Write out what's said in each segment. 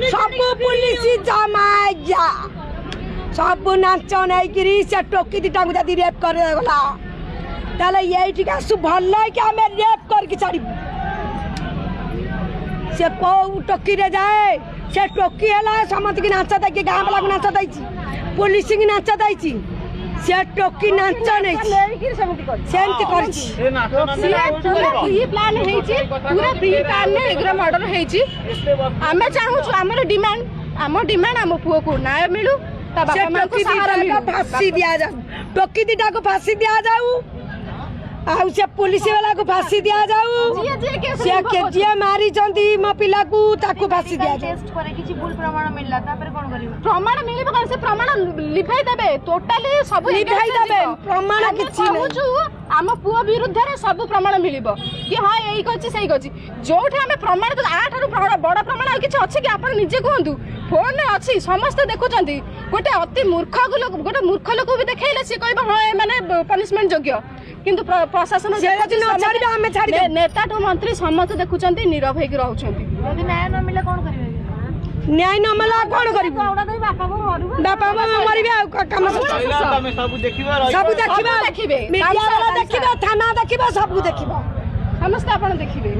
सब पुलिस जमा जा सब नाच नहीं से टोकी दिटा को जदी रेप कर गला ताले ये आसु भल कि आम रेप करके छाड़बू से कौ टोकी रे जाए से टोकी है समस्त की नाच दे गाँ वाला को नाच दी पुलिस की नाच दी से टोकी नाच नहीं सेमती प्लान पूरा प्री प्लान में एग्रा मर्डर होती आम चाहूँ आम डिमांड आम पुओ को न्याय मिलू फांसी दिया जाऊ टोकी दीटा को फांसी दिया जाऊ आउ से पुलिस वाला को फांसी दिया जाऊ से केजिया मारी चंदी मो पिला को ताको फांसी दिया जाऊ टेस्ट करे किछि भूल प्रमाण मिलला तापर कोन करिवे प्रमाण मिलिबो कोन से प्रमाण लिखाई देबे टोटली सब लिखाई देबे प्रमाण किछि नै आम पुओ विरुद्ध रे सब प्रमाण मिलिबो कि हां एई कछि सेई कछि जोठी हमें प्रमाण तो आठारु बड़ प्रमाण किछि अछि कि आपण निजे कहंतु फोन ने अछि समस्त देखुचंती गोटे अति मूर्ख लोक गोटे मूर्ख लोक भी देखाइले से कहबो हां माने पनिशमेंट योग्य किंतु प्रशासन नेता टू मंत्री समस्त देखुचंती नीरव होइक रहउचंती यदि न्याय न मिले कोन करिवे न्याय न मिला कोन करिवे बापा मरिबे आ काम सब देखिबे मीडिया वाला देखिबे थाना देखिबे सब देखिबे समस्त आपण देखिबे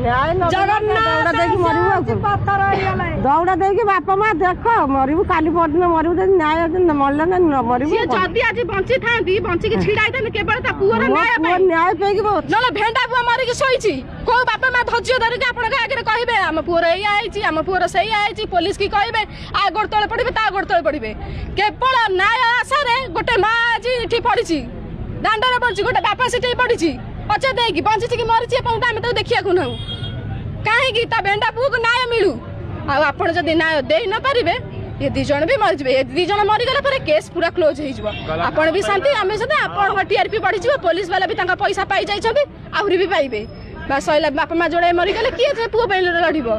जगन्नाथ देखि मरिबो पत्थर आइले दौड़ा देकी बापा माँ देख मरबू काली परदिन मरबू न्याय मरले न मरबू जदि आज बंची थांती बंची की छिड़ाई थांती केवल ता पुअर न्याय पेगी नले भेंडा बुआ मारी की सोईची को बापा माँ धज्य धरि के आपण आगे कहबे हम पुअर एई आइची हम पुअर सेई आइची पुलिस की कहबे आ गोड़ तळे पड़िबे ता गोड़ तळे पड़िबे केवल न्याय आशा रे गोटे माँ आज इठी पड़िची दांडरे पड़िची गोटे बापा सिटी पड़िची पचे देकी बंची की मरिची अपन आमे तो देखिया को न काहे की ता भेंडा बुआ को न्याय मिलू आपण जदि न्याय दे न पारिबे ये दी जण भी मर जबे ये दी जण मरि गला पर केस पूरा क्लोज हो जिवो आपण भी शांति आमे सदा आपण टीआरपी बढ़ी जिवो पुलिस वाला भी ताका पैसा पाई जाई छबे आहुरी भी पाइबे बस सइला बापा मा जोड़े मरि गले किए जे पुओ बेल लड़िबो।